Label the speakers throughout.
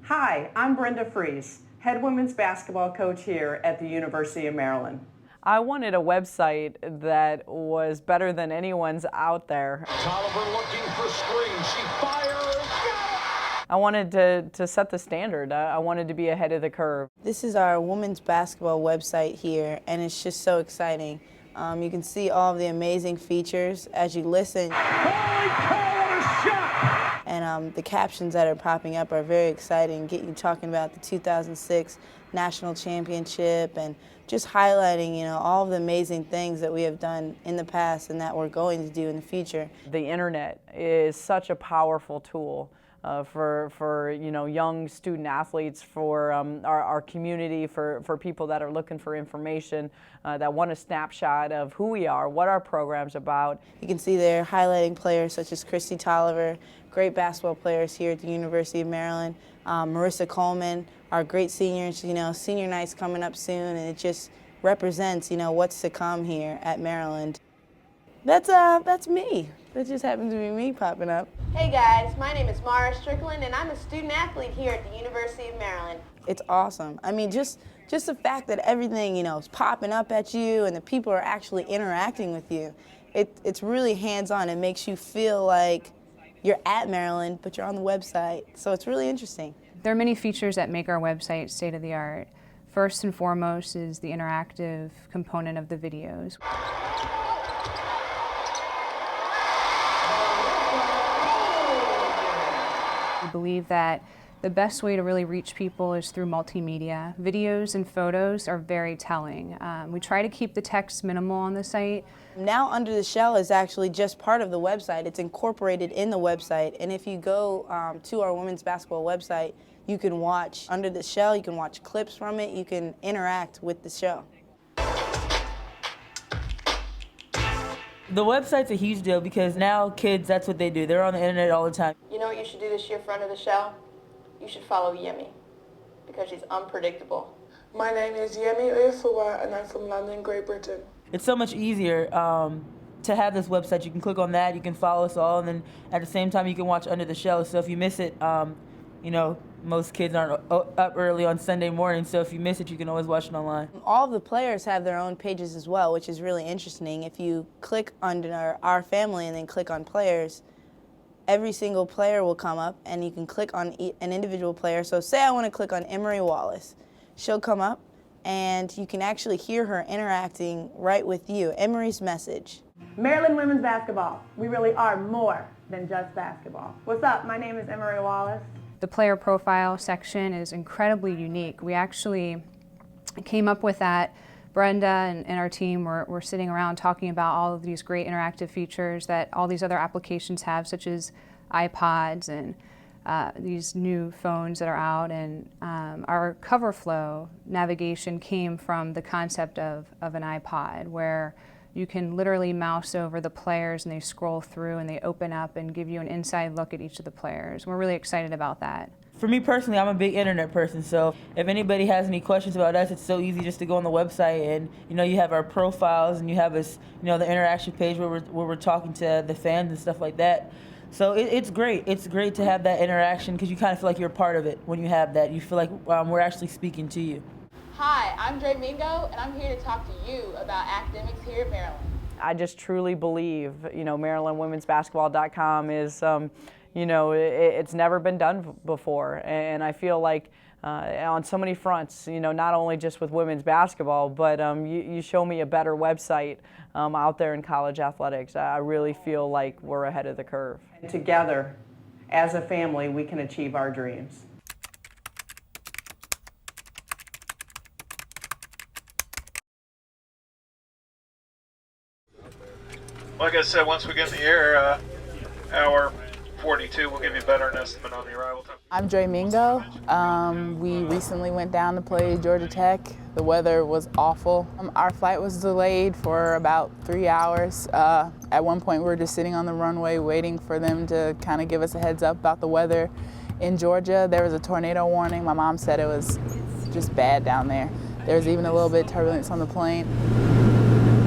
Speaker 1: Hi, I'm Brenda Fries, head women's basketball coach here at the University of Maryland. I wanted a website that was better than anyone's out there.
Speaker 2: Tolliver looking for screen. She fires.
Speaker 1: I wanted to set the standard. I wanted to be ahead of the curve.
Speaker 3: This is our women's basketball website here, and it's just so exciting. You can see all of the amazing features as you listen.
Speaker 2: Holy cow, what a shot!
Speaker 3: And the captions that are popping up are very exciting, get you talking about the 2006 National Championship and just highlighting, all of the amazing things that we have done in the past and that we're going to do in the future.
Speaker 1: The internet is such a powerful tool for young student athletes, for our community, for people that are looking for information, that want a snapshot of who we are, what our program's about.
Speaker 3: You can see they're highlighting players such as Christy Tolliver, great basketball players here at the University of Maryland, Marissa Coleman, our great seniors. Senior night's coming up soon, and it just represents what's to come here at Maryland. That's me. That just happens to be me popping up.
Speaker 4: Hey guys, my name is Mara Strickland and I'm a student athlete here at the University of Maryland.
Speaker 3: It's awesome. I mean, just the fact that everything, is popping up at you and the people are actually interacting with you. It's really hands-on. It makes you feel like you're at Maryland, but you're on the website. So it's really interesting.
Speaker 5: There are many features that make our website state-of-the-art. First and foremost is the interactive component of the videos. We believe that the best way to really reach people is through multimedia. Videos and photos are very telling. We try to keep the text minimal on the site.
Speaker 3: Now Under the Shell is actually just part of the website. It's incorporated in the website, and if you go to our women's basketball website, you can watch Under the Shell, you can watch clips from it, you can interact with the show.
Speaker 6: The website's a huge deal because now kids, that's what they do. They're on the internet all the time.
Speaker 4: You know what you should do this year for Under the Shell? You should follow Yemi, because she's unpredictable.
Speaker 7: My name is Yemi Oyefuwa, and I'm from London, Great Britain.
Speaker 6: It's so much easier to have this website. You can click on that, you can follow us all, and then at the same time you can watch Under the Shell. So if you miss it, most kids aren't up early on Sunday morning, so if you miss it, you can always watch it online.
Speaker 3: All of the players have their own pages as well, which is really interesting. If you click under our family and then click on players, every single player will come up, and you can click on an individual player. So say I want to click on Emery Wallace. She'll come up, and you can actually hear her interacting right with you. Emery's message.
Speaker 8: Maryland women's basketball. We really are more than just basketball. What's up? My name is Emery Wallace.
Speaker 5: The player profile section is incredibly unique. We actually came up with that. Brenda and our team were sitting around talking about all of these great interactive features that all these other applications have, such as iPods and these new phones that are out. And our cover flow navigation came from the concept of an iPod, where you can literally mouse over the players and they scroll through and they open up and give you an inside look at each of the players. We're really excited about that.
Speaker 6: For me personally, I'm a big internet person, so if anybody has any questions about us, it's so easy just to go on the website and you have our profiles and you have us, the interaction page where we're talking to the fans and stuff like that. So it's great. It's great to have that interaction because you kind of feel like you're a part of it when you have that. You feel like we're actually speaking to you.
Speaker 4: Hi, I'm Mingo, and I'm here to talk to you about academics here at Maryland.
Speaker 1: I just truly believe, MarylandWomen'sBasketball.com is, it's never been done before, and I feel like on so many fronts, not only just with women's basketball, but you show me a better website out there in college athletics. I really feel like we're ahead of the curve. Together, as a family, we can achieve our dreams.
Speaker 9: Like I said, once we get in the air, hour 42, we'll give you a better estimate on the arrival time.
Speaker 10: I'm Mingo. We recently went down to play Georgia Tech. The weather was awful. Our flight was delayed for about 3 hours. At one point, we were just sitting on the runway waiting for them to kind of give us a heads up about the weather. In Georgia, there was a tornado warning. My mom said it was just bad down there. There was even a little bit of turbulence on the plane.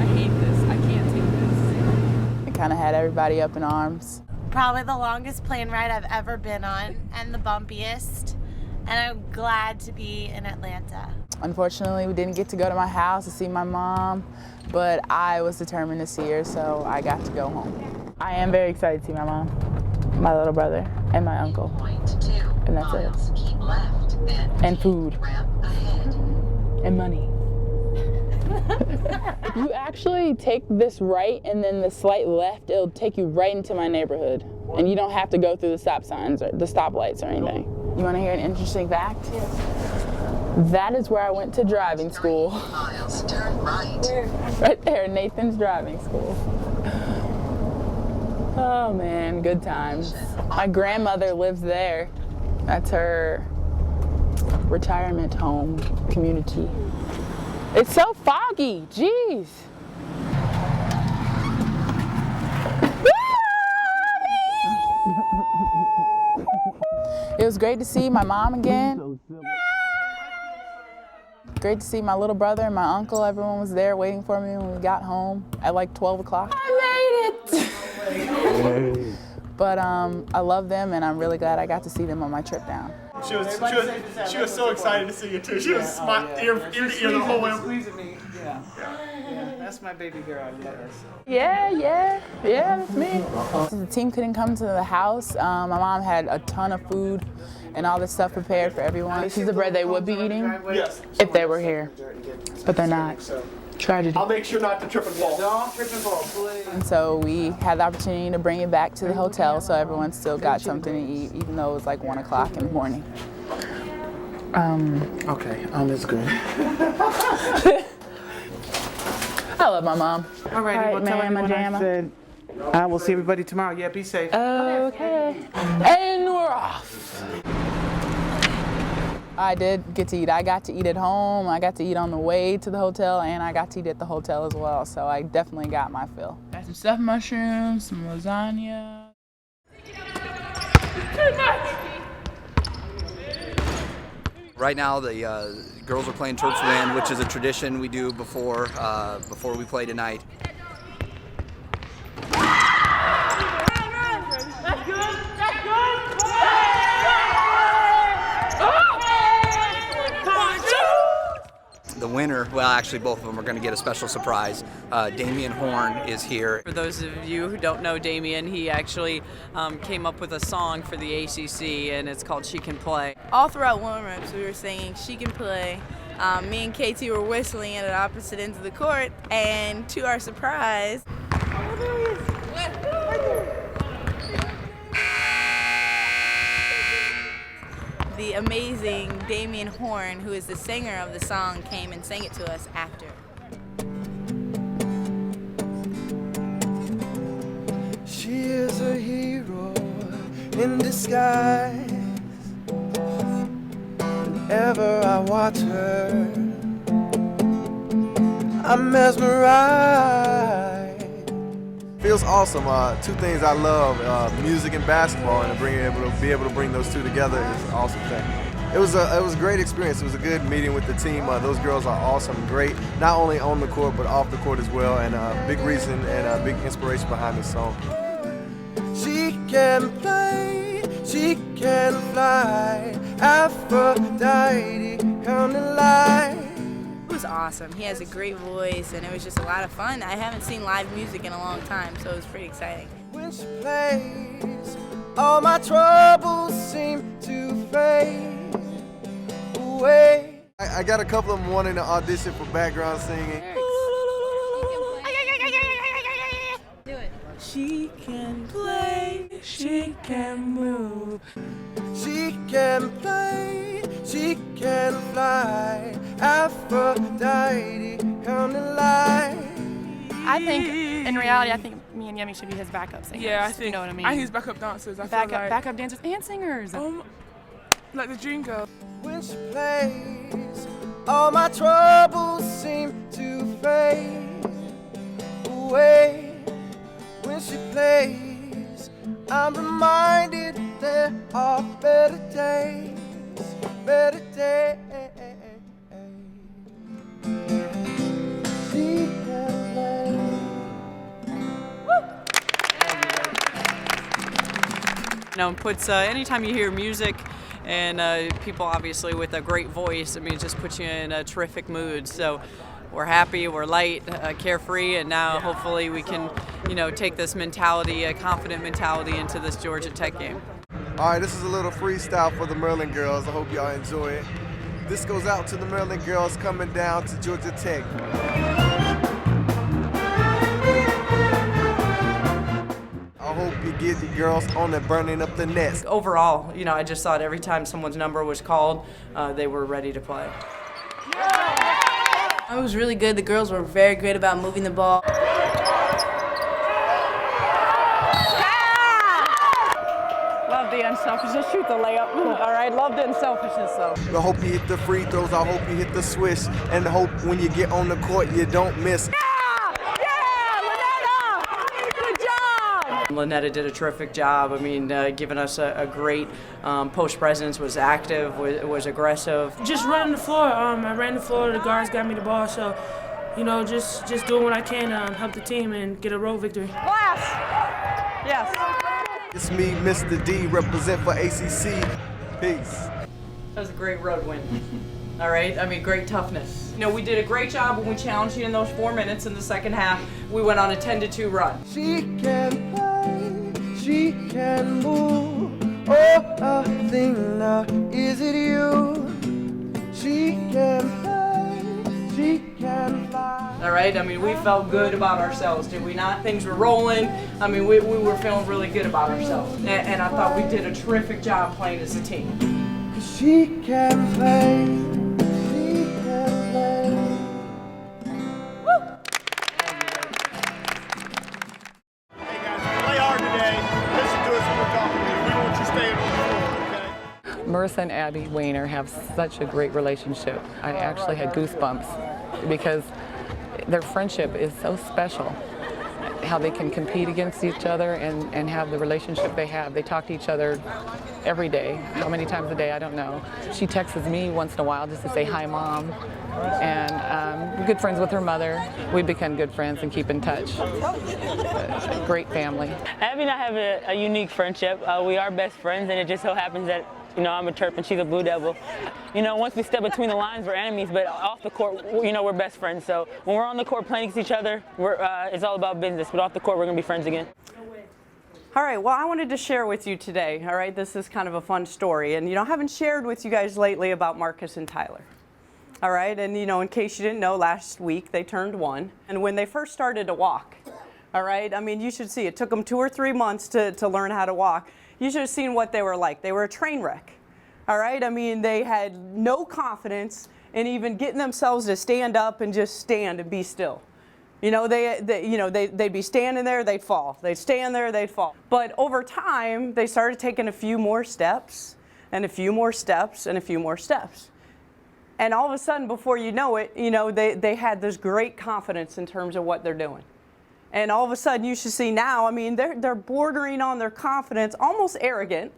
Speaker 6: I hate this. I can't take this.
Speaker 10: It kind of had everybody up in arms.
Speaker 11: Probably the longest plane ride I've ever been on, and the bumpiest. and I'm glad to be in Atlanta.
Speaker 10: Unfortunately, we didn't get to go to my house to see my mom, but I was determined to see her, so I got to go home. I am very excited to see my mom, my little brother, and my uncle. And that's it. And food. And money. If you actually take this right and then the slight left, it'll take you right into my neighborhood. And you don't have to go through the stop signs or the stoplights or anything. You want to hear an interesting fact? Yes. That is where I went to driving school.
Speaker 12: Turn right.
Speaker 10: Where? Right there, Nathan's driving school. Oh man, good times. My grandmother lives there. That's her retirement home community. It's so foggy, jeez. It was great to see my mom again. Great to see my little brother and my uncle. Everyone was there waiting for me when we got home at like 12 o'clock. I made it! But I love them and I'm really glad I got to see them on my trip down.
Speaker 13: She was so excited to see you too. She was smiling ear to ear the whole way.
Speaker 14: Squeezing me. Yeah. That's my baby girl. I love her.
Speaker 10: Yeah, that's me. The team couldn't come to the house. My mom had a ton of food and all this stuff prepared for everyone. This is the bread they would be eating if they were here, but they're not. Tragedy.
Speaker 13: I'll make sure not to trip and fall.
Speaker 14: Don't trip and fall, please.
Speaker 10: And so we had the opportunity to bring it back to the hotel so everyone still got something to eat, even though it was like 1 o'clock in the morning.
Speaker 14: Okay, it's good.
Speaker 10: I love my mom.
Speaker 14: All right, well, tell everyone I said I will see everybody tomorrow. Yeah, be safe.
Speaker 10: Okay. And we're off. I did get to eat. I got to eat at home, I got to eat on the way to the hotel, and I got to eat at the hotel as well, so I definitely got my fill. Got some stuffed mushrooms, some lasagna.
Speaker 15: Right now, the girls are playing Terps Win, which is a tradition we do before we play tonight. The winner, well, actually both of them are going to get a special surprise. Damian Horn is here.
Speaker 1: For those of you who don't know Damian, he actually came up with a song for the ACC, and it's called She Can Play.
Speaker 3: All throughout warm-ups, we were singing She Can Play. Me and KT were whistling at opposite ends of the court, and to our surprise, the amazing Damian Horn, who is the singer of the song, came and sang it to us after.
Speaker 16: She is a hero in disguise. Whenever I watch her, I'm mesmerized.
Speaker 17: Feels awesome. Two things I love: music and basketball, and be able to bring those two together is an awesome thing. It was a great experience. It was a good meeting with the team. Those girls are awesome, great, not only on the court but off the court as well, and a big reason and a big inspiration behind this song.
Speaker 16: She can play, she can fly, Aphrodite, come to life.
Speaker 3: It was awesome. He has a great voice, and it was just a lot of fun. I haven't seen live music in a long time, so it was pretty exciting.
Speaker 16: When she plays, all my troubles seem to fade away. I got a couple of them wanting to audition for background singing.
Speaker 3: Do it. She can play, she can move.
Speaker 16: She can play, she can fly, Aphrodite, come to life.
Speaker 18: I think, in reality, me and Yemi should be his backup singers.
Speaker 19: Yeah, I think.
Speaker 18: You know what I mean?
Speaker 19: And his backup dancers.
Speaker 18: Backup dancers and singers.
Speaker 19: Like the Dream Girl.
Speaker 16: When she plays, all my troubles seem to fade away. When she plays, I'm reminded there are better days, better days. She can play.
Speaker 1: You know, puts anytime you hear music and people obviously with a great voice. I mean, it just puts you in a terrific mood. So we're happy, we're light, carefree, and now hopefully we can, take this mentality, a confident mentality, into this Georgia Tech game.
Speaker 17: All right, this is a little freestyle for the Maryland girls. I hope y'all enjoy it. This goes out to the Maryland girls coming down to Georgia Tech. I hope you get the girls on the burning up the nets.
Speaker 1: Overall, I just thought every time someone's number was called, they were ready to play.
Speaker 3: It was really good. The girls were very great about moving the ball.
Speaker 1: Love the unselfishness. Shoot the layup. All right, love the unselfishness, though.
Speaker 17: I hope you hit the free throws. I hope you hit the swish. And I hope when you get on the court, you don't miss.
Speaker 1: Lynetta did a terrific job. I mean, giving us a great post presence, was active, was aggressive.
Speaker 20: Just running the floor. I ran the floor, the guards got me the ball, so, just doing what I can to help the team and get a road victory.
Speaker 1: Glass! Yes.
Speaker 17: It's me, Mr. D, represent for ACC. Peace.
Speaker 1: That was a great road win. All right, I mean, great toughness. We did a great job when we challenged you in those 4 minutes in the second half. We went on a 10-2 run.
Speaker 16: She can play, she can move. Oh, a thing now, is it you? She can play, she can fly.
Speaker 1: All right, I mean, we felt good about ourselves, did we not? Things were rolling. I mean, we were feeling really good about ourselves. And I thought we did a terrific job playing as a team.
Speaker 16: She can play.
Speaker 21: Marissa and Abby Weiner have such a great relationship. I actually had goosebumps because their friendship is so special. How they can compete against each other and have the relationship they have. They talk to each other every day. How many times a day, I don't know. She texts me once in a while just to say, hi, Mom. And we're good friends with her mother. We've become good friends and keep in touch. A great family.
Speaker 22: Abby and I have a unique friendship. We are best friends, and it just so happens that I'm a Terp and she's a Blue Devil. Once we step between the lines, we're enemies, but off the court, we're best friends. So when we're on the court playing against each other, it's all about business, but off the court, we're gonna be friends again.
Speaker 1: All right, well, I wanted to share with you today, all right? This is kind of a fun story, and I haven't shared with you guys lately about Marcus and Tyler. All right, and in case you didn't know, last week they turned 1, and when they first started to walk, all right, I mean, you should see, it took them 2 or 3 months to learn how to walk. You should have seen what they were like. They were a train wreck, all right? I mean, they had no confidence in even getting themselves to stand up and just stand and be still. They'd be standing there, they'd fall. They'd stand there, they'd fall. But over time, they started taking a few more steps, and a few more steps, and a few more steps. And all of a sudden, before you know it, they had this great confidence in terms of what they're doing. And all of a sudden, you should see now, I mean, they're bordering on their confidence, almost arrogant.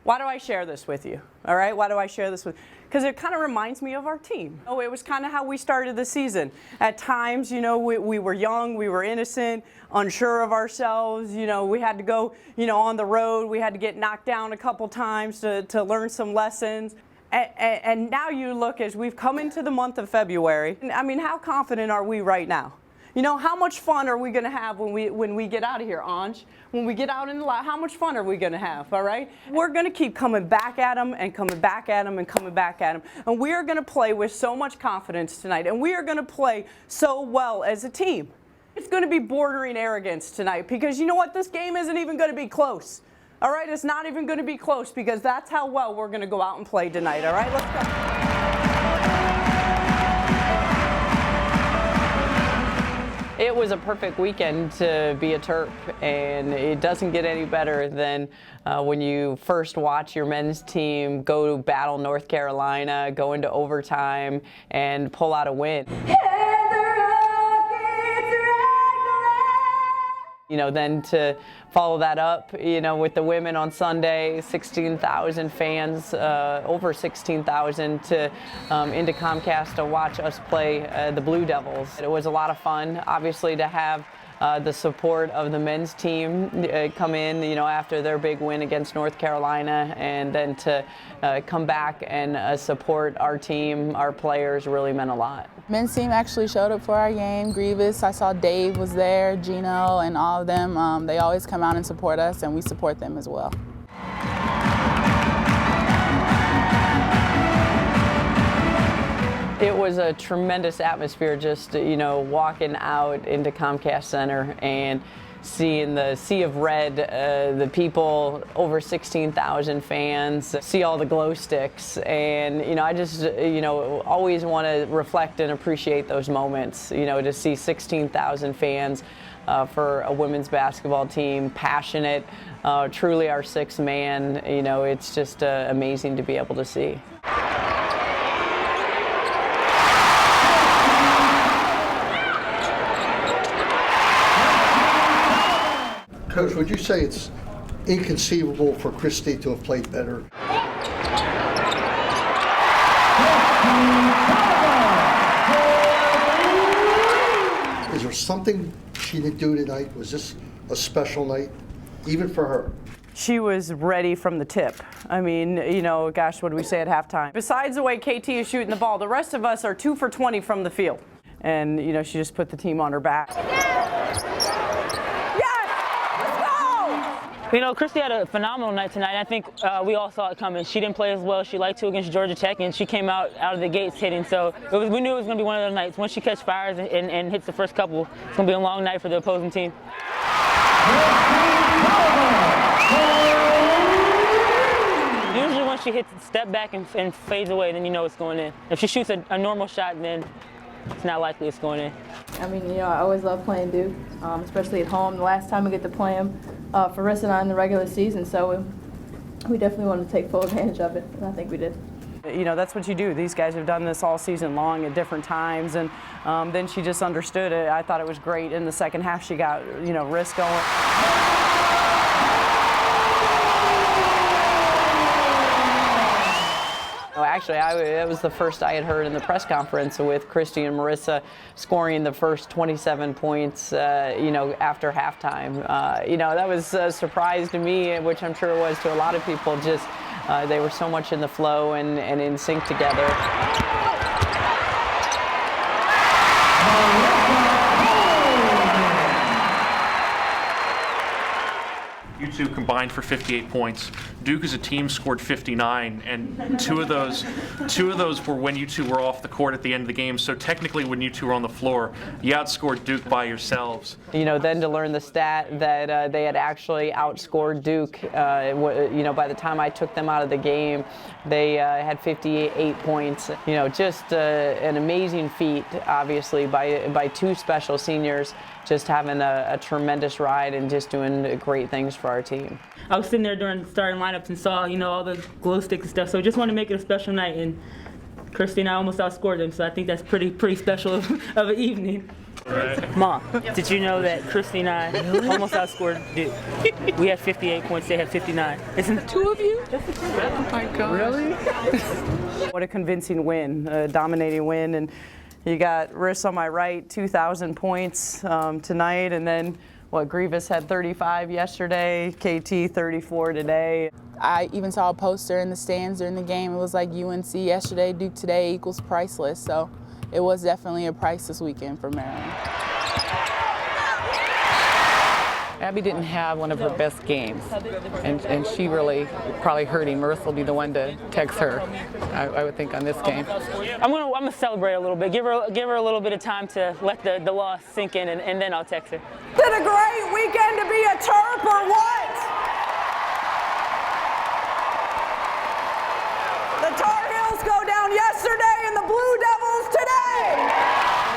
Speaker 1: Why do I share this with you? All right, why do I share this with you? Because it kind of reminds me of our team. It was kind of how we started the season. At times, we were young, we were innocent, unsure of ourselves. We had to go, on the road. We had to get knocked down a couple times to learn some lessons. And now you look, as we've come into the month of February, I mean, how confident are we right now? How much fun are we going to have when we get out of here, Anj? When we get out in the light, how much fun are we going to have, all right? We're going to keep coming back at them and coming back at them and coming back at them. And we are going to play with so much confidence tonight. And we are going to play so well as a team. It's going to be bordering arrogance tonight because you know what? This game isn't even going to be close. All right? It's not even going to be close because that's how well we're going to go out and play tonight, all right? Let's go. It was a perfect weekend to be a Terp, and it doesn't get any better than when you first watch your men's team go to battle North Carolina, go into overtime, and pull out a win. Then to follow that up, with the women on Sunday, 16,000 fans, over 16,000 into Comcast to watch us play the Blue Devils. It was a lot of fun, obviously, to have the support of the men's team come in, after their big win against North Carolina, and then to come back and support our team, our players, really meant a lot.
Speaker 10: Men's team actually showed up for our game. Grievous, I saw Dave was there, Gino, and all of them. They always come out and support us, and we support them as well.
Speaker 1: It was a tremendous atmosphere just, walking out into Comcast Center and seeing the sea of red, the people, over 16,000 fans, see all the glow sticks. And, I just, always want to reflect and appreciate those moments, to see 16,000 fans for a women's basketball team, passionate, truly our sixth man. It's just amazing to be able to see.
Speaker 2: Coach, would you say it's inconceivable for Christy to have played better? Is there something she didn't do tonight? Was this a special night, even for her?
Speaker 1: She was ready from the tip. I mean, gosh, what do we say at halftime? Besides the way KT is shooting the ball, the rest of us are 2 for 20 from the field. And, she just put the team on her back.
Speaker 22: Christy had a phenomenal night tonight. I think we all saw it coming. She didn't play as well as she liked to against Georgia Tech, and she came out of the gates hitting. So we knew it was going to be one of those nights. Once she catches fires and hits the first couple, it's going to be a long night for the opposing team. Usually when she hits step back and fades away, then you know it's going in. If she shoots a normal shot, then it's not likely it's going in.
Speaker 7: I mean, I always love playing Duke, especially at home. The last time we get to play them, Marissa and I in the regular season, so we definitely wanted to take full advantage of it, and I think we did.
Speaker 1: That's what you do. These guys have done this all season long at different times, and then she just understood it. I thought it was great. In the second half, she got, wrist going. Actually, it was the first I had heard in the press conference with Christy and Marissa scoring the first 27 points, after halftime. That was a surprise to me, which I'm sure it was to a lot of people. Just they were so much in the flow and in sync together.
Speaker 23: You two combined for 58 points. Duke as a team scored 59, and two of those were when you two were off the court at the end of the game. So technically, when you two were on the floor, you outscored Duke by yourselves.
Speaker 1: Then to learn the stat that they had actually outscored Duke. By the time I took them out of the game, they had 58 points. Just an amazing feat, obviously, by two special seniors. Just having a tremendous ride and just doing great things for our team.
Speaker 22: I was sitting there during the starting lineups and saw, all the glow sticks and stuff, so I just wanted to make it a special night, and Christy and I almost outscored them, so I think that's pretty special of an evening.
Speaker 23: Right.
Speaker 22: Mom, did you know that Christy and I almost outscored Duke? We had 58 points, they had 59. Isn't it two of you?
Speaker 23: Oh my God. Really?
Speaker 1: What a convincing win, a dominating win. And you got Riss on my right, 2,000 points tonight, and then Grievous had 35 yesterday, KT 34 today.
Speaker 10: I even saw a poster in the stands during the game. It was like UNC yesterday, Duke today equals priceless. So it was definitely a priceless weekend for Maryland.
Speaker 21: Abby didn't have one of her best games, and she really probably hurting. Marissa will be the one to text her, I would think, on this game.
Speaker 22: I'm gonna celebrate a little bit. Give her a little bit of time to let the loss sink in, and then I'll text her.
Speaker 1: Is it a great weekend to be a Terp or what? The Tar Heels go down yesterday and the Blue Devils today.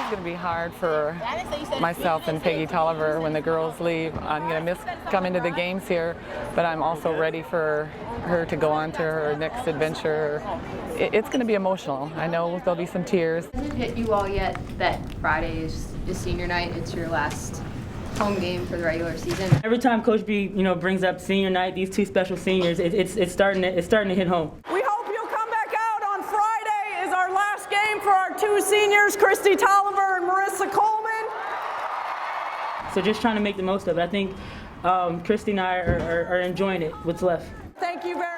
Speaker 21: It's going to be hard for myself and Peggy Tolliver when the girls leave. I'm going to miss coming to the games here, but I'm also ready for her to go on to her next adventure. It's going to be emotional. I know there'll be some tears.
Speaker 24: Has it hit you all yet that Friday is senior night? It's your last home game for the regular season.
Speaker 22: Every time Coach B, brings up senior night, these two special seniors, it's starting to hit home.
Speaker 1: We hope you'll come back out on Friday. Is our last game for our two seniors, Christy Tolliver and Marissa Coleman.
Speaker 6: So just trying to make the most of it. I think Christy and I are enjoying it, what's left.
Speaker 4: Thank you very